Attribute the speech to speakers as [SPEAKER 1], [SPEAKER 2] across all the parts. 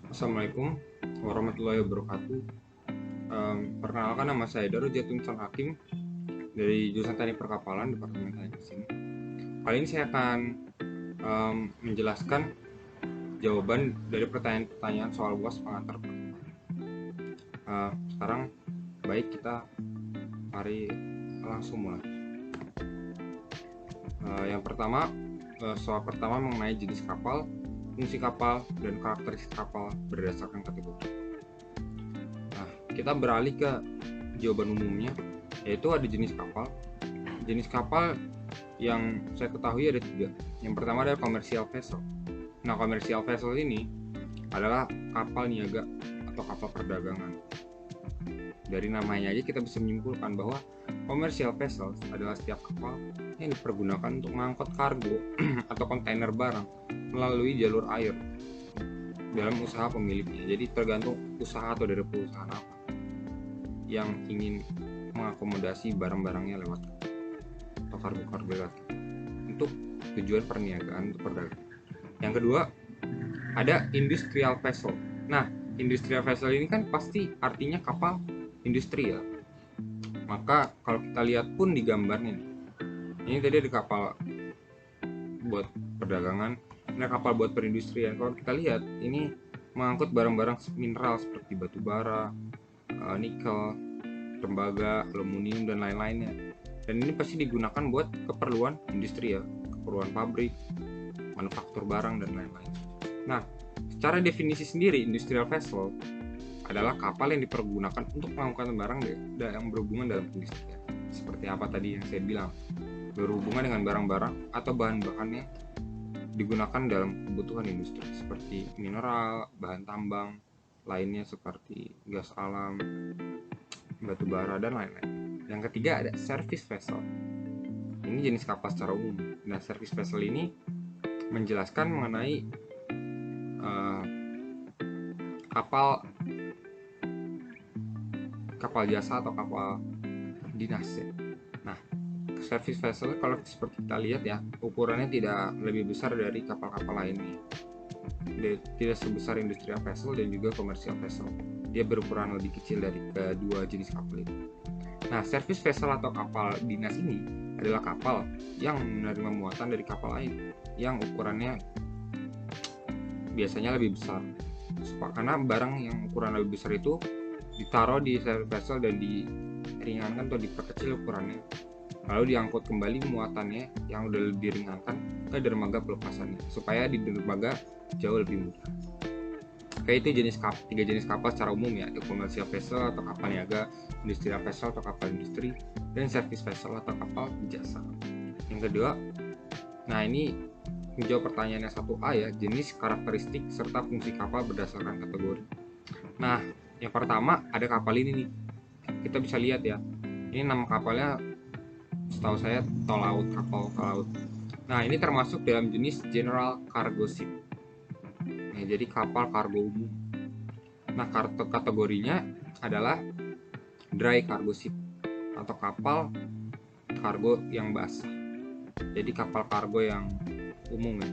[SPEAKER 1] Assalamualaikum warahmatullahi wabarakatuh. Perkenalkan, nama saya Daru Jatun Hakim dari jurusan Teknik Perkapalan Departemen Teknik Mesin. Kali ini saya akan menjelaskan jawaban dari pertanyaan-pertanyaan soal UAS pengantar perkapalan. Sekarang baik kita mari langsung mulai. Yang pertama, soal pertama mengenai jenis kapal, fungsi kapal, dan karakteristik kapal berdasarkan kategori. Nah, kita beralih ke jawaban umumnya, yaitu ada jenis kapal. Jenis kapal yang saya ketahui ada 3. Yang pertama adalah commercial vessel. Nah, commercial vessel ini adalah kapal niaga atau kapal perdagangan. Dari namanya aja kita bisa menyimpulkan bahwa commercial vessel adalah setiap kapal yang dipergunakan untuk mengangkut kargo atau kontainer barang melalui jalur air dalam usaha pemiliknya. Jadi tergantung usaha atau dari perusahaan apa yang ingin mengakomodasi barang-barangnya lewat atau kargo-kargo lewat untuk tujuan perniagaan untuk perdagangan. Yang kedua ada industrial vessel. Nah, industrial vessel ini kan pasti artinya kapal industrial. Maka kalau kita lihat pun di gambarnya, ini tadi ada kapal buat perdagangan, ada kapal buat perindustrian. Kalau kita lihat ini mengangkut barang-barang mineral seperti batu bara, nikel, tembaga, aluminium, dan lain-lainnya. Dan ini pasti digunakan buat keperluan industri ya, keperluan pabrik, manufaktur barang, dan lain-lain. Nah, secara definisi sendiri, industrial vessel adalah kapal yang dipergunakan untuk melakukan barang yang berhubungan dalam industri. Seperti apa tadi yang saya bilang, berhubungan dengan barang-barang atau bahan-bahannya digunakan dalam kebutuhan industri seperti mineral, bahan tambang, lainnya seperti gas alam, batu bara, dan lain-lain. Yang ketiga ada service vessel. Ini jenis kapal secara umum. Nah, service vessel ini menjelaskan mengenai kapal jasa atau kapal dinas ya. Nah, service vessel kalau seperti kita lihat ya, ukurannya tidak lebih besar dari kapal-kapal lainnya. Tidak sebesar industrial vessel dan juga commercial vessel. Dia berukuran lebih kecil dari kedua jenis kapal itu. Nah, service vessel atau kapal dinas ini adalah kapal yang menerima muatan dari kapal lain yang ukurannya biasanya lebih besar. Karena barang yang ukuran lebih besar itu ditaruh di service vessel dan diringankan atau diperkecil ukurannya, lalu diangkut kembali muatannya yang udah diringankan ke dermaga pelepasannya supaya di dermaga jauh lebih mudah. Oke, itu tiga jenis kapal secara umum ya, ada commercial vessel atau kapal niaga, industrial vessel atau kapal industri, dan service vessel atau kapal jasa. Yang kedua, nah ini menjawab pertanyaannya 1A ya, jenis, karakteristik, serta fungsi kapal berdasarkan kategori. Nah, yang pertama ada kapal ini nih, kita bisa lihat ya, ini nama kapalnya setahu saya tol laut, kapal laut. Nah, ini termasuk dalam jenis general cargo ship. Nah, jadi kapal kargo umum. Nah, kategorinya adalah dry cargo ship atau kapal kargo yang basah. Jadi kapal kargo yang umum ya.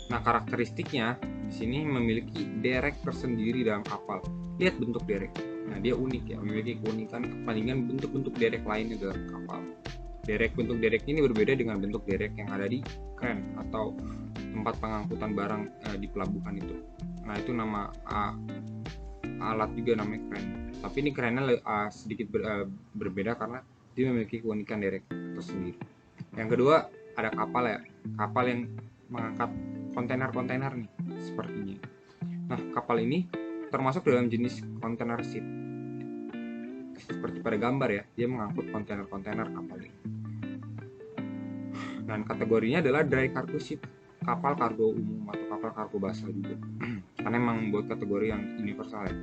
[SPEAKER 1] Nah, karakteristiknya di sini memiliki derek tersendiri dalam kapal. Lihat bentuk derek. Nah, dia unik ya, memiliki keunikan kebandingan bentuk-bentuk derek lainnya dalam kapal. Bentuk derek ini berbeda dengan bentuk derek yang ada di kren atau tempat pengangkutan barang di pelabuhan itu. Nah, itu nama alat juga namanya kren. Tapi ini kerennya sedikit berbeda karena dia memiliki keunikan derek tersendiri. Yang kedua ada kapal ya, kapal yang mengangkat kontainer-kontainer nih sepertinya. Nah, kapal ini termasuk dalam jenis container ship. Seperti pada gambar ya, dia mengangkut kontainer-kontainer kapal ini. Dan kategorinya adalah dry cargo ship, kapal kargo umum atau kapal kargo basah juga. Karena memang membuat kategori yang universal ya,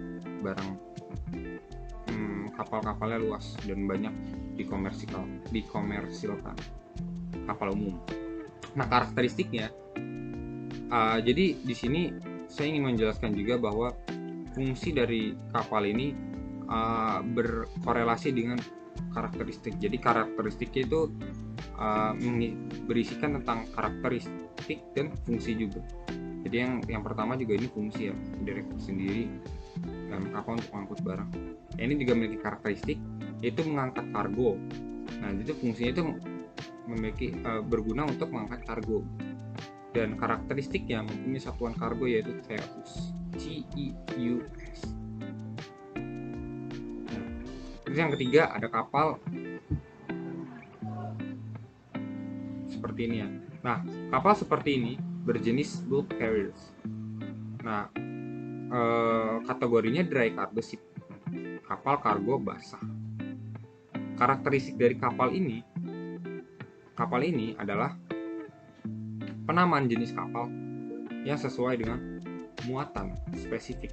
[SPEAKER 1] barang kapal-kapalnya luas dan banyak dikomersilkan kapal umum. Nah, karakteristiknya, jadi di sini saya ingin menjelaskan juga bahwa fungsi dari kapal ini berkorelasi dengan karakteristik. Jadi karakteristiknya itu berisikan tentang karakteristik dan fungsi juga. Jadi yang pertama juga ini fungsi ya, direktur sendiri dalam kapal untuk mengangkut barang. Ini juga memiliki karakteristik yaitu mengangkat kargo. Nah, itu fungsinya itu memiliki berguna untuk mengangkat kargo. Dan karakteristiknya mempunyai satuan kargo yaitu CEUS. CEUS. Terus yang ketiga ada kapal seperti ini ya. Nah, kapal seperti ini berjenis bulk carriers. Nah, kategorinya dry cargo ship, kapal kargo basah. Karakteristik dari kapal ini adalah penamaan jenis kapal yang sesuai dengan muatan spesifik,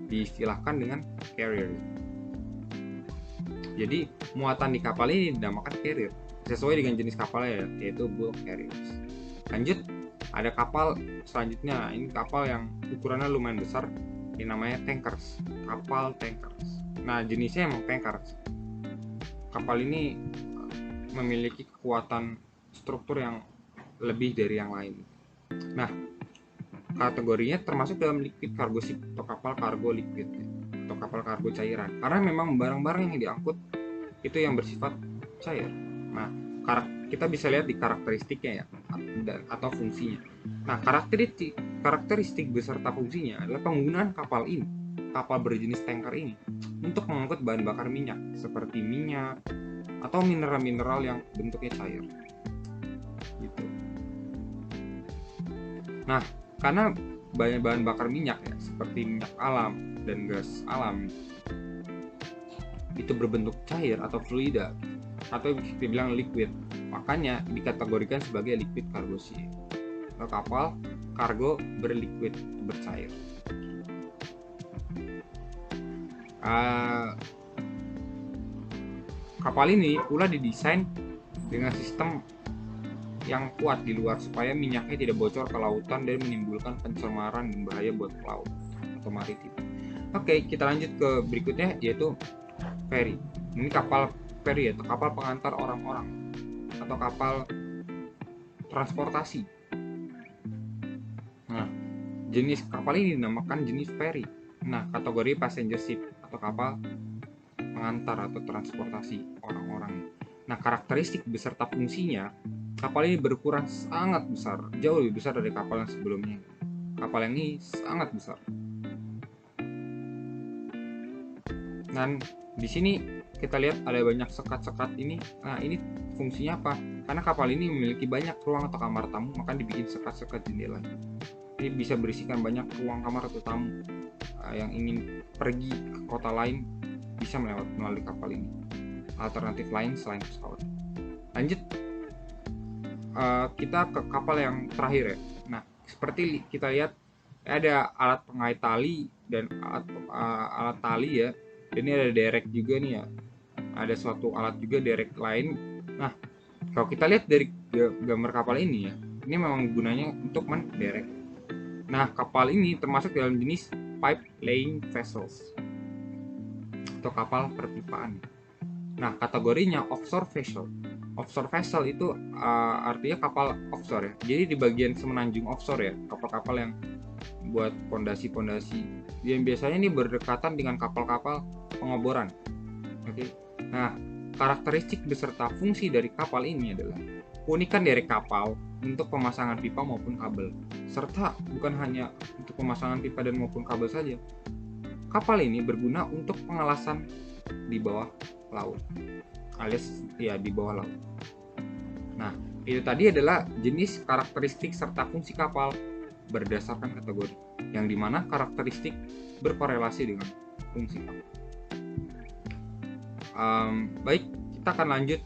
[SPEAKER 1] diistilahkan dengan carrier. Jadi muatan di kapal ini dinamakan carrier sesuai dengan jenis kapalnya, yaitu bulk carriers. Lanjut, ada kapal selanjutnya. Ini kapal yang ukurannya lumayan besar, ini namanya tankers, kapal tankers. Nah, jenisnya emang tankers. Kapal ini memiliki kekuatan struktur yang lebih dari yang lain. Nah, kategorinya termasuk dalam liquid cargo ship atau kapal kargo liquid atau kapal kargo cairan, karena memang barang-barang yang diangkut itu yang bersifat cair. Nah, kita bisa lihat di karakteristiknya ya, atau fungsinya. Nah, karakteristik beserta fungsinya adalah penggunaan kapal berjenis tanker ini untuk mengangkut bahan bakar minyak seperti minyak atau mineral-mineral yang bentuknya cair gitu. Nah, karena banyak bahan bakar minyak ya, seperti minyak alam dan gas alam itu berbentuk cair atau fluida atau bisa dibilang liquid, makanya dikategorikan sebagai liquid cargo ship atau kapal kargo berliquid, bercair. Kapal ini pula didesain dengan sistem yang kuat di luar supaya minyaknya tidak bocor ke lautan dan menimbulkan pencemaran dan bahaya buat laut atau maritim. Oke, kita lanjut ke berikutnya, yaitu ferry. Ini kapal ferry atau kapal pengantar orang-orang atau kapal transportasi. Nah, jenis kapal ini dinamakan jenis ferry. Nah, kategori passenger ship atau kapal pengantar atau transportasi orang-orang. Nah, karakteristik beserta fungsinya, kapal ini berukuran sangat besar, jauh lebih besar dari kapal yang sebelumnya. Kapal yang ini sangat besar. Dan di sini kita lihat ada banyak sekat-sekat ini. Nah, ini fungsinya apa? Karena kapal ini memiliki banyak ruang atau kamar tamu, maka dibikin sekat-sekat jendela. Ini bisa berisikan banyak ruang kamar atau tamu yang ingin pergi ke kota lain bisa melalui kapal ini. Alternatif lain selain pesawat. Lanjut, kita ke kapal yang terakhir ya. Nah, seperti kita lihat ada alat pengait tali dan alat tali ya. Ini ada derek juga nih ya. Ada suatu alat juga derek lain. Nah, kalau kita lihat dari gambar kapal ini ya, ini memang gunanya untuk menderek. Nah, kapal ini termasuk dalam jenis pipe laying vessels atau kapal perpipaan. Nah, kategorinya offshore vessel. Offshore vessel itu artinya kapal offshore ya. Jadi di bagian semenanjung offshore ya, kapal-kapal yang buat pondasi-pondasi. Yang biasanya ini berdekatan dengan kapal-kapal pengeboran. Oke. Nah, karakteristik beserta fungsi dari kapal ini adalah keunikan dari kapal untuk pemasangan pipa maupun kabel, serta bukan hanya untuk pemasangan pipa dan maupun kabel saja. Kapal ini berguna untuk pengelasan di bawah laut, alias ya di bawah laut. Nah, itu tadi adalah jenis, karakteristik serta fungsi kapal berdasarkan kategori, yang dimana karakteristik berkorelasi dengan fungsi kapal. Baik, kita akan lanjut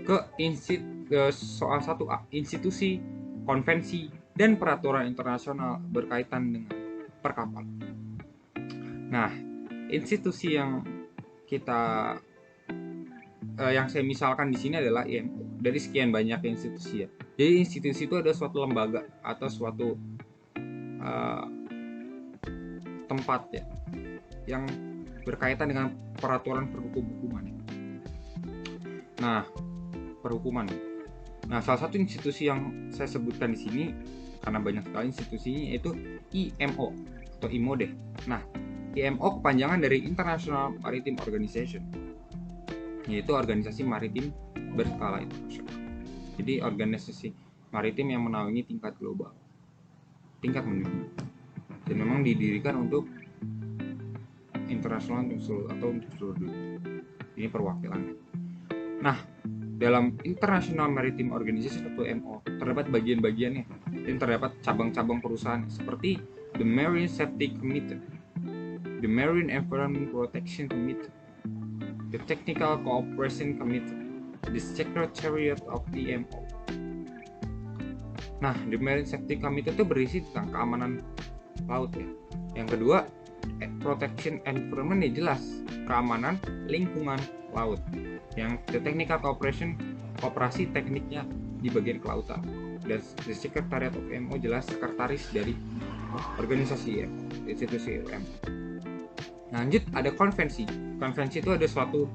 [SPEAKER 1] ke soal 1A, institusi, konvensi, dan peraturan internasional berkaitan dengan perkapalan. Nah, institusi yang saya misalkan di sini adalah IMO. Dari sekian banyak institusi ya. Jadi institusi itu ada suatu lembaga atau suatu tempat ya yang berkaitan dengan peraturan perhukum-hukuman. Nah, perhukuman. Nah, salah satu institusi yang saya sebutkan di sini karena banyak sekali institusinya yaitu IMO atau IMO deh. Nah, IMO kepanjangan dari International Maritime Organization, yaitu organisasi maritim berskala internasional. Jadi organisasi maritim yang menaungi tingkat global, tingkat mendunia, dan memang didirikan untuk internasional untuk seluruh dunia. Ini perwakilannya. Nah, dalam International Maritime Organization atau IMO terdapat bagian-bagiannya dan terdapat cabang-cabang perusahaan seperti the Marine Safety Committee, the Marine Environment Protection Committee, the Technical Cooperation Committee, the Secretariat of IMO. Nah, the Marine Safety Committee itu berisi tentang keamanan laut ya. Yang kedua, protection environment ya jelas, keamanan lingkungan laut. Yang the Technical Cooperation, kooperasi tekniknya di bagian kelautan. Dan the Secretariat of IMO jelas sekretaris dari organisasi IMO, institusi IMO. Lanjut ada konvensi. Konvensi itu ada suatu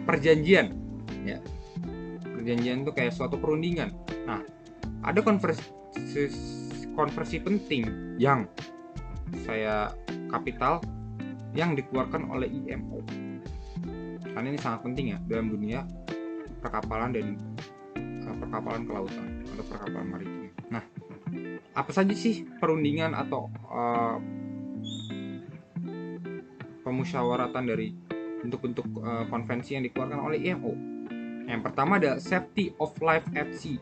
[SPEAKER 1] perjanjian ya. Perjanjian itu kayak suatu perundingan. Nah, ada konversi penting yang saya kapital yang dikeluarkan oleh IMO. Karena ini sangat penting ya dalam dunia perkapalan dan perkapalan kelautan atau perkapalan maritim. Nah, apa saja sih perundingan atau pemusyawaratan dari bentuk-bentuk konvensi yang dikeluarkan oleh IMO? Yang pertama ada Safety of Life at Sea,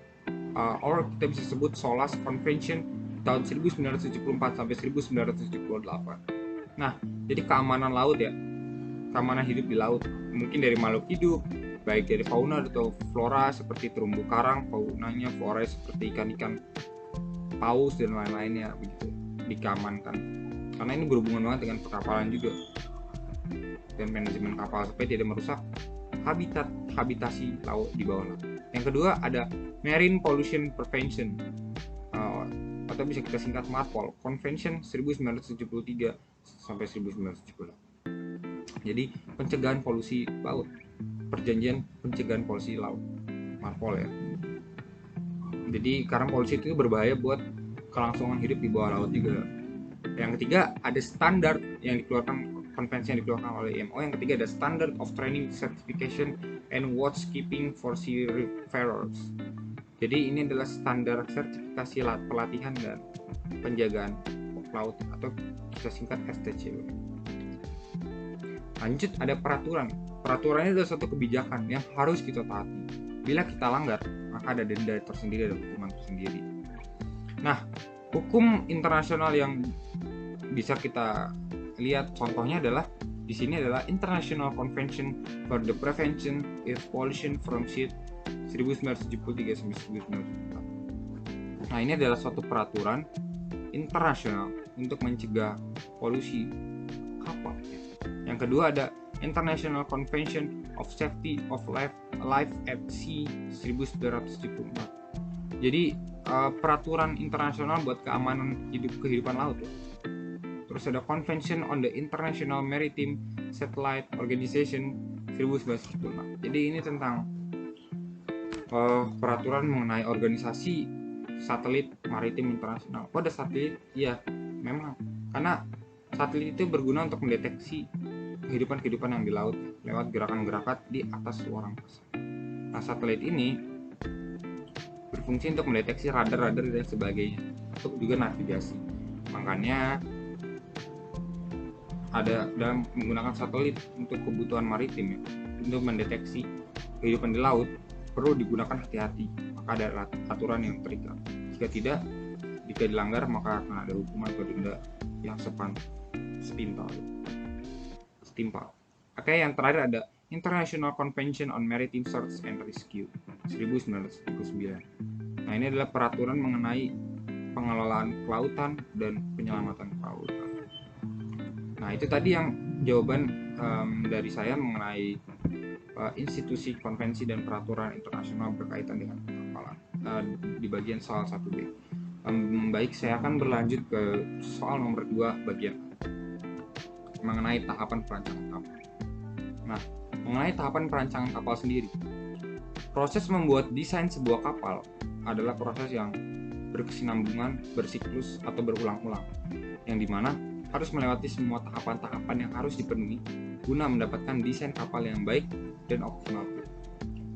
[SPEAKER 1] or kita bisa sebut SOLAS Convention tahun 1974 sampai 1978. Nah, jadi keamanan laut ya, keamanan hidup di laut, mungkin dari makhluk hidup, baik dari fauna atau flora seperti terumbu karang, faunanya, flora seperti ikan-ikan paus dan lain-lainnya begitu dikamankan. Karena ini berhubungan banget dengan perkapalan juga dan manajemen kapal supaya tidak merusak habitasi laut di bawah laut. Yang kedua ada Marine Pollution Prevention atau bisa kita singkat MARPOL, Convention 1973 sampai 1978. Jadi pencegahan polusi laut, perjanjian pencegahan polusi laut, MARPOL ya. Jadi karena polusi itu berbahaya buat kelangsungan hidup di bawah laut juga. Yang ketiga ada standar yang dikeluarkan, konvensi yang dikeluarkan oleh IMO. Yang ketiga ada Standard of Training, Certification and Watchkeeping for Seafarers. Jadi ini adalah standar sertifikasi pelatihan dan penjagaan laut atau kita singkat STCW. Lanjut ada peraturan. Peraturannya adalah suatu kebijakan yang harus kita taati. Bila kita langgar, maka ada denda tersendiri, ada hukuman tersendiri. Nah, hukum internasional yang bisa kita lihat contohnya adalah di sini adalah International Convention for the Prevention of Pollution from Sea 1973 sampai 1974. Nah, ini adalah suatu peraturan internasional untuk mencegah polusi kapal. Yang kedua ada International Convention of Safety of Life at Sea 1974. Jadi peraturan internasional buat keamanan kehidupan laut ya. Terus ada Convention on the International Maritime Satellite Organization 1976. Jadi ini tentang peraturan mengenai organisasi satelit maritim internasional. Kok ada satelit? Iya, memang karena satelit itu berguna untuk mendeteksi kehidupan yang di laut lewat gerakan-gerakan di atas luar angkasa. Nah, satelit ini berfungsi untuk mendeteksi radar-radar dan sebagainya, untuk juga navigasi. Makanya ada dalam menggunakan satelit untuk kebutuhan maritim ya, untuk mendeteksi kehidupan di laut perlu digunakan hati-hati, maka ada aturan yang terikat. Jika tidak, jika dilanggar maka akan ada hukuman atau denda yang setimpal. Oke, yang terakhir ada International Convention on Maritime Search and Rescue 1979. Nah, ini adalah peraturan mengenai pengelolaan kelautan dan penyelamatan kelautan. Nah, itu tadi yang jawaban dari saya mengenai institusi, konvensi, dan peraturan internasional berkaitan dengan pengapalan di bagian soal 1B. Baik, saya akan berlanjut ke soal nomor 2 bagian mengenai tahapan perancangan kapal. Nah, mengenai tahapan perancangan kapal sendiri, Proses membuat desain sebuah kapal adalah proses yang berkesinambungan, bersiklus, atau berulang-ulang, yang dimana harus melewati semua tahapan-tahapan yang harus dipenuhi guna mendapatkan desain kapal yang baik dan optimal.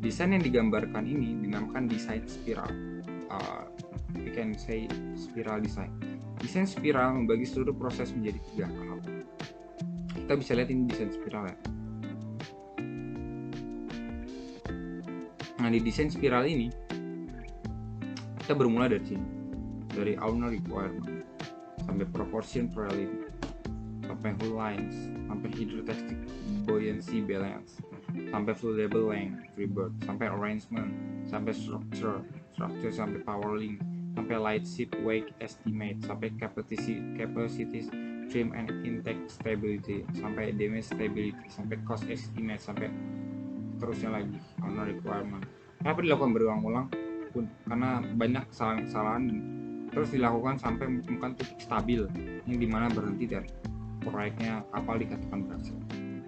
[SPEAKER 1] Desain yang digambarkan ini dinamakan desain spiral. We can say spiral design. Desain spiral membagi seluruh proses menjadi 3 tahap. Kita bisa lihat ini desain spiral ya. Nah, di desain spiral ini kita bermula dari sini, dari owner requirement sampai proportion plurality, sampai hull lines, sampai hydrostatic buoyancy balance, sampai floatable length, freebird, sampai arrangement, sampai structure sampai power link, sampai light ship wake estimate, sampai capacity stream and intake stability, sampai damage stability, sampai cost estimate, sampai terusnya lagi owner requirement. Kenapa dilakukan berulang-ulang? Karena banyak kesalahan-kesalahan terus dilakukan sampai menemukan titik stabil yang dimana berhenti dan proyeknya kapal dikatakan berhasil.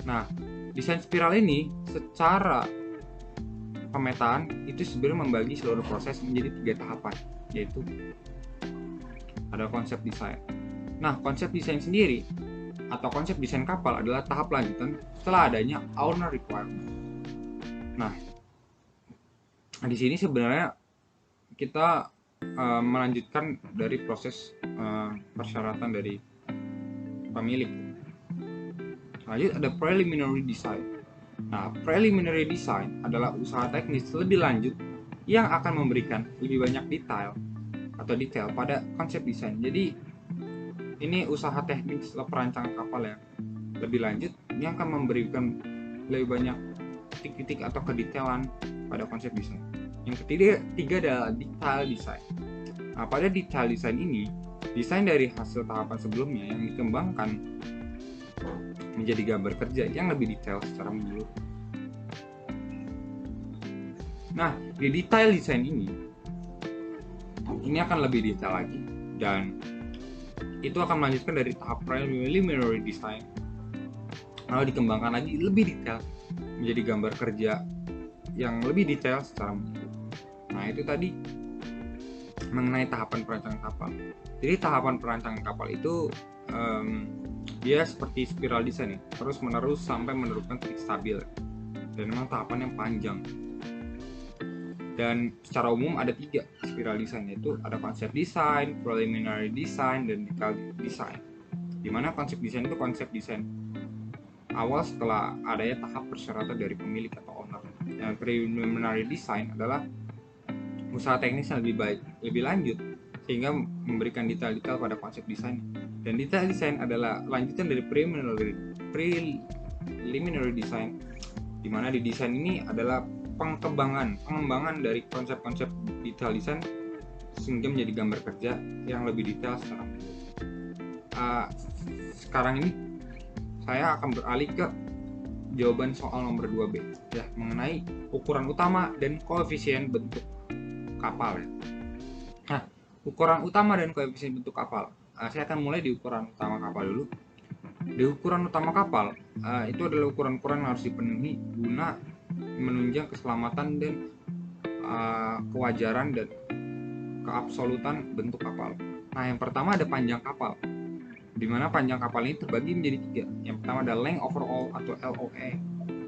[SPEAKER 1] Nah, desain spiral ini secara pemetaan itu sebenarnya membagi seluruh proses menjadi 3 tahapan, yaitu ada konsep desain. Nah, konsep desain sendiri atau konsep desain kapal adalah tahap lanjutan setelah adanya owner requirement. Nah, di sini sebenarnya kita melanjutkan dari proses persyaratan dari pemilik. Lanjut ada preliminary design. Nah, preliminary design adalah usaha teknis lebih lanjut yang akan memberikan lebih banyak detail pada konsep desain. Jadi ini usaha teknis perancangan kapal yang lebih lanjut yang akan memberikan lebih banyak titik-titik atau kedetailan pada konsep desain. Yang ketiga adalah detail design. Nah, pada detail design ini, desain dari hasil tahapan sebelumnya yang dikembangkan menjadi gambar kerja yang lebih detail secara menyeluruh. Nah, di detail desain ini akan lebih detail lagi, dan itu akan melanjutkan dari tahap preliminary design, lalu dikembangkan lagi lebih detail menjadi gambar kerja yang lebih detail secara menyeluruh. Nah, itu tadi mengenai tahapan perancangan kapal. Jadi tahapan perancangan kapal itu dia seperti spiral desain ya, terus menerus sampai menurunkan titik stabil, dan memang tahapan yang panjang. Dan secara umum ada 3 spiral desain, yaitu ada konsep desain, preliminary design, dan detail design. Dimana konsep desain itu konsep desain awal setelah adanya tahap persyaratan dari pemilik atau owner. Dan preliminary design adalah usaha teknis yang lebih lanjut sehingga memberikan detail-detail pada konsep desain. Dan detail desain adalah lanjutan dari preliminary design, di mana di desain ini adalah pengembangan dari konsep-konsep detail desain sehingga menjadi gambar kerja yang lebih detail secara sekarang ini saya akan beralih ke jawaban soal nomor 2B ya, mengenai ukuran utama dan koefisien bentuk kapal ya. Nah, ukuran utama dan koefisien bentuk kapal. Saya akan mulai di ukuran utama kapal dulu. Di ukuran utama kapal itu adalah ukuran-ukuran yang harus dipenuhi guna menunjang keselamatan dan kewajaran dan keabsolutan bentuk kapal. Nah, yang pertama ada panjang kapal, di mana panjang kapal ini terbagi menjadi 3. Yang pertama ada length overall atau LOA,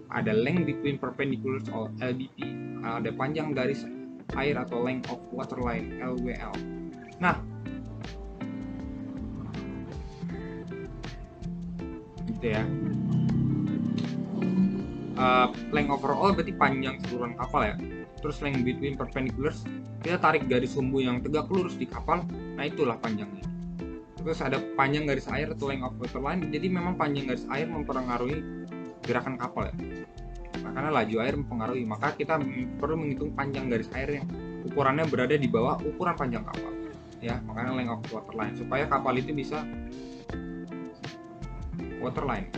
[SPEAKER 1] ada length between perpendiculars atau LBP, ada panjang garis air atau length of waterline LWL. Nah, gitu ya. Length overall berarti panjang keseluruhan kapal ya. Terus length between perpendiculars, kita tarik garis sumbu yang tegak lurus di kapal, nah itulah panjangnya. Terus ada panjang garis air atau length of waterline, jadi memang panjang garis air mempengaruhi gerakan kapal ya. Nah, karena laju air mempengaruhi, maka kita perlu menghitung panjang garis air yang ukurannya berada di bawah ukuran panjang kapal ya, makanya length of waterline, supaya kapal itu bisa waterline,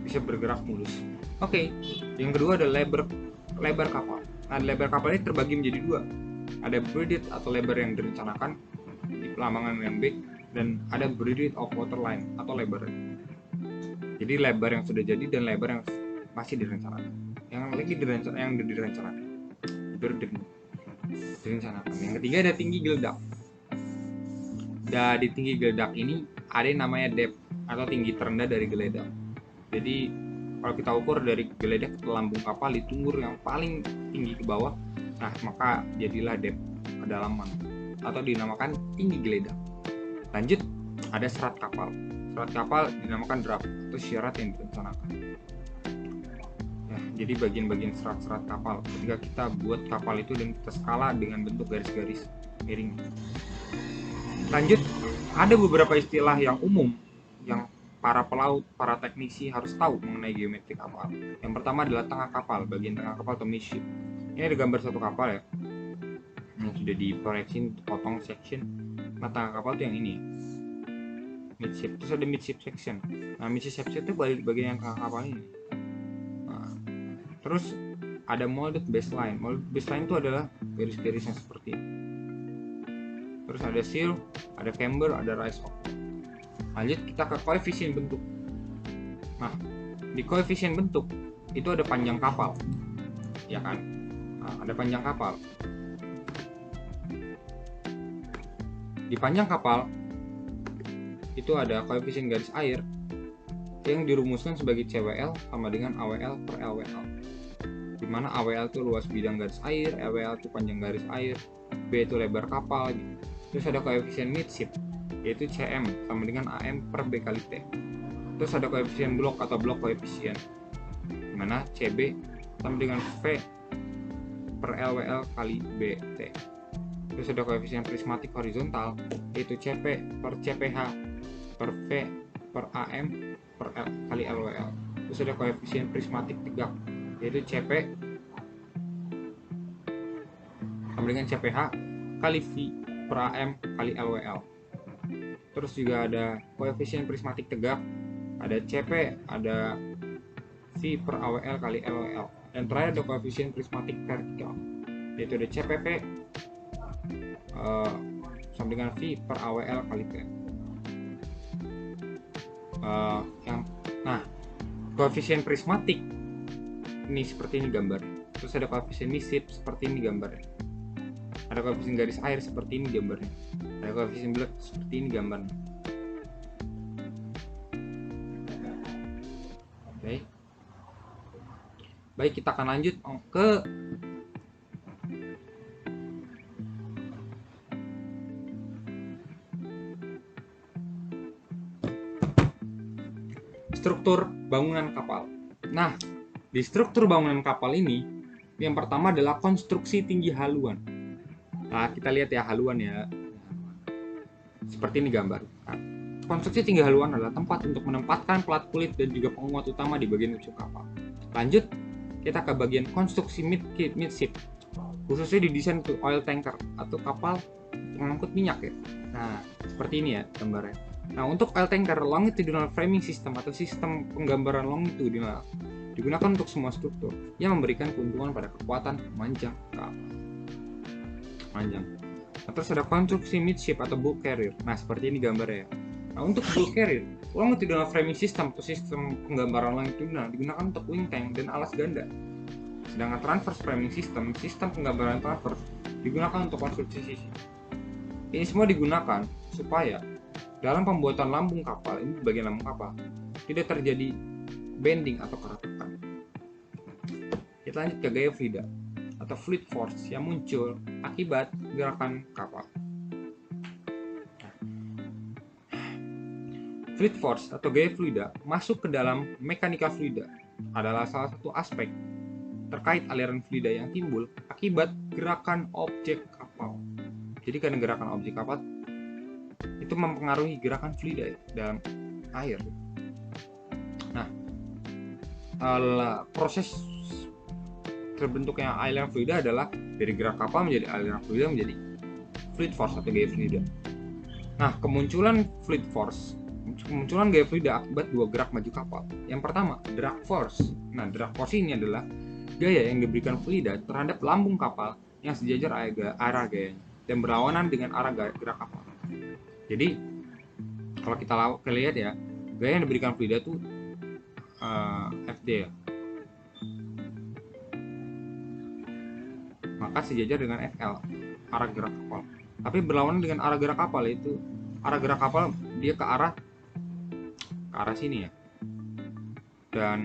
[SPEAKER 1] bisa bergerak mulus. Oke. Yang kedua ada lebar kapal. Nah, lebar kapal ini terbagi menjadi 2. Ada breadth atau lebar yang direncanakan di pelambangan yang B, dan ada breadth of waterline atau lebar. Jadi lebar yang sudah jadi dan lebar yang masih direncanakan. yang lagi direncanakan, yang udah direncanakan. Yang ketiga ada tinggi geledak. Di tinggi geledak ini ada yang namanya depth atau tinggi terendah dari geledak. Jadi kalau kita ukur dari geledak ke lambung kapal di tunggur yang paling tinggi ke bawah, nah maka jadilah depth, kedalaman, atau dinamakan tinggi geledak. Lanjut, ada serat kapal. Serat kapal dinamakan draft atau syarat yang direncanakan. Nah, jadi bagian-bagian serat-serat kapal ketika kita buat kapal itu dan kita skala dengan bentuk garis-garis miring. Lanjut, ada beberapa istilah yang umum yang para pelaut, para teknisi harus tahu mengenai geometri kapal. Yang pertama adalah tengah kapal, bagian tengah kapal atau midship. Ini ada gambar satu kapal ya, yang sudah diproyeksi potong section. Nah, tengah kapal itu yang ini, midship. Terus ada midship section. Nah, midship section itu bagian yang tengah kapal ini. Nah, terus ada molded baseline. Molded baseline itu adalah garis-garis yang seperti ini. Terus ada seal, ada camber, ada rise up. Lanjut kita ke koefisien bentuk. Nah, di koefisien bentuk itu ada panjang kapal, ya kan? Nah, ada panjang kapal. Di panjang kapal itu ada koefisien garis air yang dirumuskan sebagai CWL sama dengan AWL per LWL. Dimana AWL itu luas bidang garis air, LWL itu panjang garis air, B itu lebar kapal gitu. Terus ada koefisien midship yaitu CM sama dengan AM per B kali T. Terus ada koefisien blok atau blok koefisien dimana CB sama dengan V per LWL kali BT. Terus ada koefisien prismatik horizontal yaitu CP per CPH per V per AM per L kali LWL. Terus ada koefisien prismatik tegak yaitu CP sama dengan CPH kali V per AM kali LWL. Terus juga ada koefisien prismatik tegak, ada CP, ada V per AWL kali LWL. Dan terakhir ada koefisien prismatik vertikal yaitu ada CPP sama dengan V per AWL kali T. Nah, koefisien prismatik ini seperti ini gambarnya. Terus ada koefisien midship seperti ini gambarnya. Ada koefisien garis air seperti ini gambarnya. Ada koefisien blok seperti ini gambarnya. Oke. Baik, kita akan lanjut ke struktur bangunan kapal. Nah, di struktur bangunan kapal ini yang pertama adalah konstruksi tinggi haluan. Nah, kita lihat ya haluan ya. Seperti ini gambar. Nah, konstruksi tinggi haluan adalah tempat untuk menempatkan pelat kulit dan juga penguat utama di bagian ujung kapal. Lanjut, kita ke bagian konstruksi midship. Khususnya didesain untuk oil tanker atau kapal pengangkut minyak ya. Nah, seperti ini ya gambarnya. Nah, untuk oil tanker, longitudinal framing system atau sistem penggambaran longitudinal digunakan untuk semua struktur yang memberikan keuntungan pada kekuatan memanjang kapal. Nah, terus ada konstruksi midship atau bulk carrier. Nah, seperti ini gambarnya. Nah, untuk bulk carrier, longitudinal framing system atau sistem penggambaran longitudinal digunakan untuk wing tank dan alas ganda. Sedangkan transverse framing system, sistem penggambaran transverse digunakan untuk konstruksi sisi. Ini semua digunakan supaya dalam pembuatan lambung kapal, ini bagian lambung kapal, tidak terjadi bending atau keretakan. Kita lanjut ke gaya Frida atau fluid force yang muncul akibat gerakan kapal. Fluid force atau gaya fluida masuk ke dalam mekanika fluida adalah salah satu aspek terkait aliran fluida yang timbul akibat gerakan objek kapal. Jadi karena gerakan objek kapal itu mempengaruhi gerakan fluida dalam air. Nah, proses terbentuknya aliran fluida adalah dari gerak kapal menjadi aliran fluida menjadi fluid force atau gaya fluida. Nah, kemunculan gaya fluida akibat dua gerak maju kapal. Yang pertama, drag force. Nah, drag force ini adalah gaya yang diberikan fluida terhadap lambung kapal yang sejajar arah gayanya dan berlawanan dengan arah gerak kapal. Jadi, kalau kita lihat ya, gaya yang diberikan fluida itu FD ya. maka sejajar dengan FL, arah gerak kapal. Tapi berlawanan dengan arah gerak kapal, itu arah gerak kapal dia ke arah sini ya, dan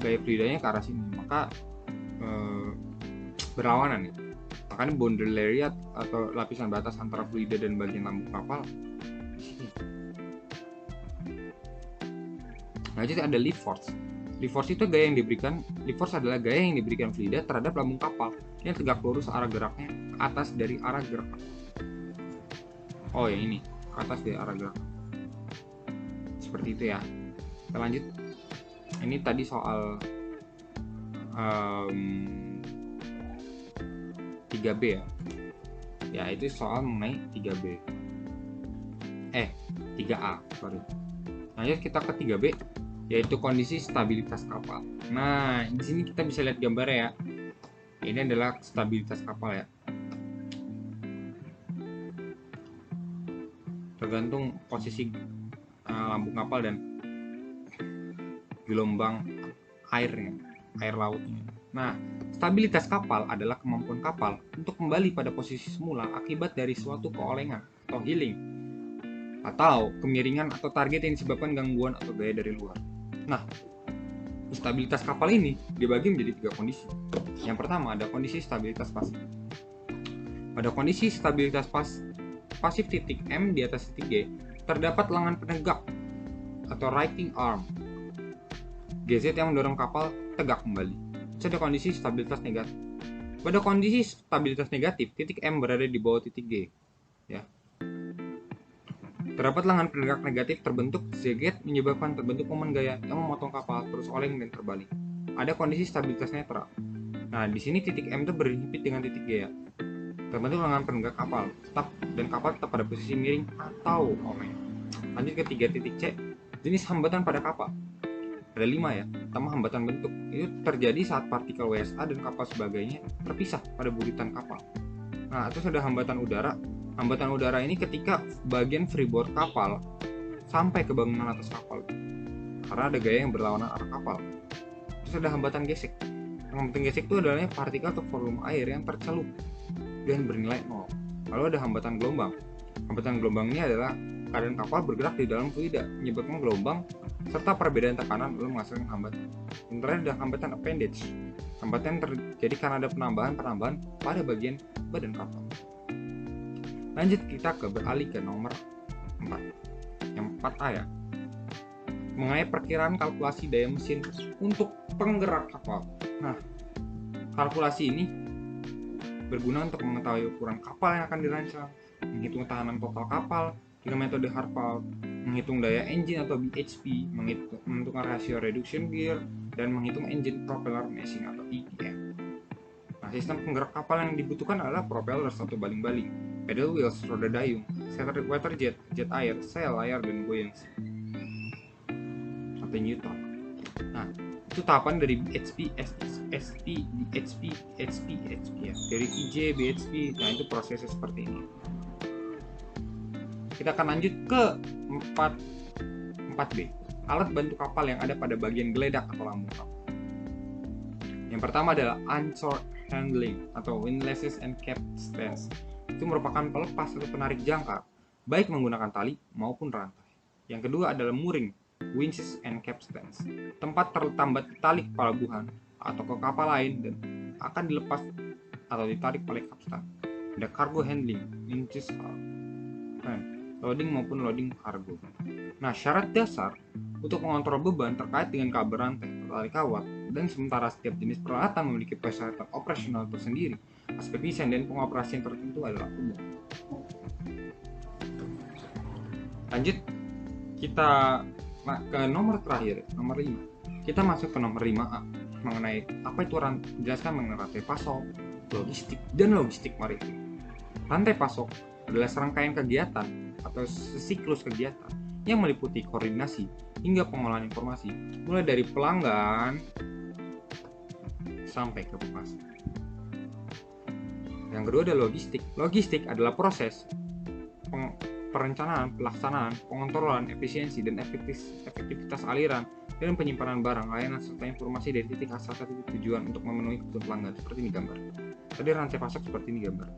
[SPEAKER 1] gaya fluidanya ke arah sini, maka berlawanan ya. Makanya boundary layer atau lapisan batas antara fluida dan bagian lambung kapal di sini. Lanjut ada lift force. Lift force itu gaya yang diberikan, lift force adalah gaya yang diberikan fluida terhadap lambung kapal yang tegak lurus arah geraknya ke atas dari arah gerak. Oh yang ini, ke atas dari arah gerak. Seperti itu ya. Kita lanjut. Ini tadi soal 3B ya. Ya itu soal mengenai 3B. 3A, sorry. Lanjut kita ke 3B, yaitu kondisi stabilitas kapal. Nah, di sini kita bisa lihat gambarnya ya. Ini adalah stabilitas kapal ya. Tergantung posisi lambung kapal dan gelombang airnya, air lautnya. Nah, stabilitas kapal adalah kemampuan kapal untuk kembali pada posisi semula akibat dari suatu keolengan atau healing, atau kemiringan atau target yang disebabkan gangguan atau gaya dari luar. Nah, stabilitas kapal ini dibagi menjadi 3 kondisi. Yang pertama ada kondisi stabilitas pasif. Pada kondisi stabilitas pasif titik M di atas titik G, terdapat lengan penegak atau righting arm GZ yang mendorong kapal tegak kembali. Itu ada kondisi stabilitas negatif. Pada kondisi stabilitas negatif, titik M berada di bawah titik G. Ya. Terdapat lengan penegak negatif terbentuk ZG menyebabkan terbentuk momen gaya yang memotong kapal terus oleng dan terbalik. Ada kondisi stabilitas netral. Nah, di sini titik M itu berhimpit dengan titik G ya. Terbentuk lengan penegak kapal dan kapal tetap pada posisi miring atau oleng. Lanjut ke 3 titik C, jenis hambatan pada kapal. Ada 5 ya. Pertama, hambatan bentuk. Itu terjadi saat partikel WSA dan kapal sebagainya terpisah pada buritan kapal. Nah, terus ada hambatan udara. Hambatan udara ini ketika bagian freeboard kapal sampai ke bangunan atas kapal, karena ada gaya yang berlawanan arah kapal. Terus ada hambatan gesek. Hambatan gesek itu adalah partikel atau volume air yang tercelup dan bernilai 0. Lalu ada hambatan gelombang. Hambatan gelombang ini adalah keadaan kapal bergerak di dalam fluida, menyebabkan gelombang serta perbedaan tekanan lalu menghasilkan hambatan. Yang terakhir ada hambatan appendage. Hambatan terjadi karena ada penambahan pada bagian badan kapal. Lanjut kita beralih ke nomor 4. Yang 4A ya. Mengenai perkiraan kalkulasi daya mesin untuk penggerak kapal. Nah, kalkulasi ini berguna untuk mengetahui ukuran kapal yang akan dirancang, menghitung tahanan total kapal dengan metode Harpal, menghitung daya engine atau BHP, menentukan rasio reduction gear, dan menghitung engine propeller meshing atau EPM. Nah, sistem penggerak kapal yang dibutuhkan adalah propeller atau baling-baling, pedal wheels, roda dayung, water jet, jet air, sail, layar, dan buoyancy atau Newton. Nah, itu tahapan dari BHP, SP, BHP ya. Dari IJ, BHP, nah itu prosesnya seperti ini. Kita akan lanjut ke 4B. Alat bantu kapal yang ada pada bagian geledak atau lambung kapal. Yang pertama adalah unsure handling atau windlasses and capstans. Itu merupakan pelepas atau penarik jangkar, baik menggunakan tali maupun rantai. Yang kedua adalah mooring, winches and capstans, tempat tertambat tali ke pelabuhan atau ke kapal lain dan akan dilepas atau ditarik oleh kapten. Ada cargo handling, winches, loading maupun loading cargo. Nah, syarat dasar untuk mengontrol beban terkait dengan kabel rantai atau tali kawat, dan sementara setiap jenis peralatan memiliki persyaratan operasional tersendiri, aspek desain dan pengoperasian tertentu adalah umum. Lanjut, kita ke nomor terakhir, nomor 5. Kita masuk ke nomor 5A, mengenai apa itu menjelaskan mengenai rantai pasok, logistik, dan logistik maritim. Rantai pasok adalah serangkaian kegiatan atau siklus kegiatan yang meliputi koordinasi hingga pengolahan informasi, mulai dari pelanggan sampai ke pemasok. Yang kedua adalah logistik. Logistik adalah proses perencanaan, pelaksanaan, pengontrolan, efisiensi, dan efektivitas aliran dan penyimpanan barang, layanan, serta informasi dari titik asal ke titik tujuan untuk memenuhi kebutuhan pelanggan. Seperti ini gambar. Tadi rantai pasok seperti ini gambar.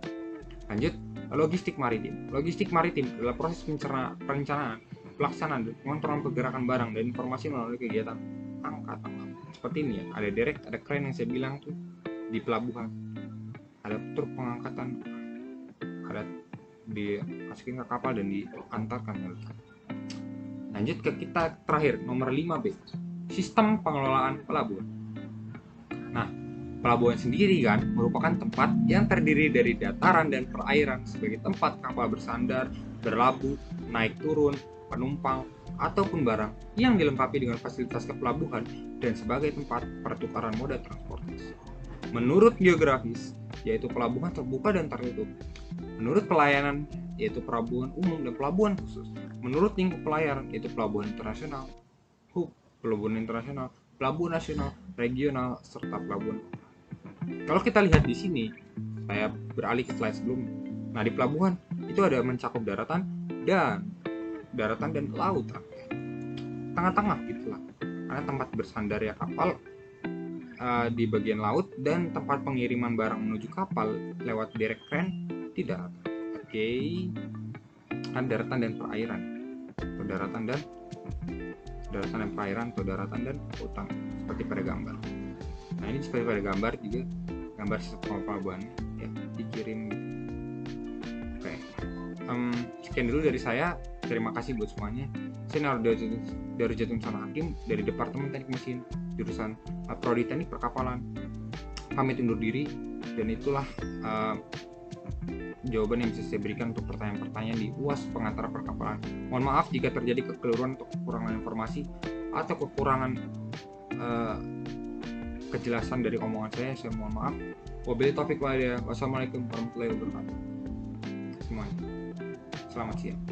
[SPEAKER 1] Lanjut, logistik maritim. Logistik maritim adalah proses perencanaan, pelaksanaan, dan pengontrolan pergerakan barang dan informasi melalui kegiatan angkatan laut. Seperti ini ya, ada derek, ada crane yang saya bilang tuh di pelabuhan, ada truk pengangkatan, ada dimasukin ke kapal dan diantarkan. Lanjut ke kita terakhir, nomor 5B, sistem pengelolaan pelabuhan. Nah, pelabuhan sendiri kan merupakan tempat yang terdiri dari dataran dan perairan sebagai tempat kapal bersandar, berlabuh, naik turun, penumpang, ataupun barang yang dilengkapi dengan fasilitas kepelabuhan dan sebagai tempat pertukaran moda transportasi. Menurut geografis, yaitu pelabuhan terbuka dan tertutup. Menurut pelayanan, yaitu pelabuhan umum dan pelabuhan khusus. Menurut lingkup pelayaran, yaitu pelabuhan internasional, pelabuhan internasional, pelabuhan nasional, regional, serta pelabuhan. Kalau kita lihat di sini, saya beralih ke slide sebelumnya. Nah, di pelabuhan itu ada mencakup daratan dan lautan. Tengah-tengah gitulah. Karena tempat bersandar ya kapal di bagian laut dan tempat pengiriman barang menuju kapal lewat derek crane di daratan. Oke. Kan daratan dan perairan. Atau daratan dan perairan atau daratan dan lautan seperti pada gambar. Nah, ini seperti pada gambar juga, gambar sistem pelabuhan ya dikirim gitu. Oke. Sekian dulu dari saya. Terima kasih buat semuanya. Saya Darujatun Sana Hakim dari Departemen Teknik Mesin jurusan Prodi Teknik Perkapalan. Pamit undur diri, dan itulah jawaban yang bisa saya berikan untuk pertanyaan-pertanyaan di UAS Pengantar Perkapalan. Mohon maaf jika terjadi kekeliruan atau kekurangan informasi atau kekurangan kejelasan dari omongan saya mohon maaf. Wabillahi taufiq wal hidayah. Wassalamualaikum warahmatullahi wabarakatuh. Semuanya. Selamat siang.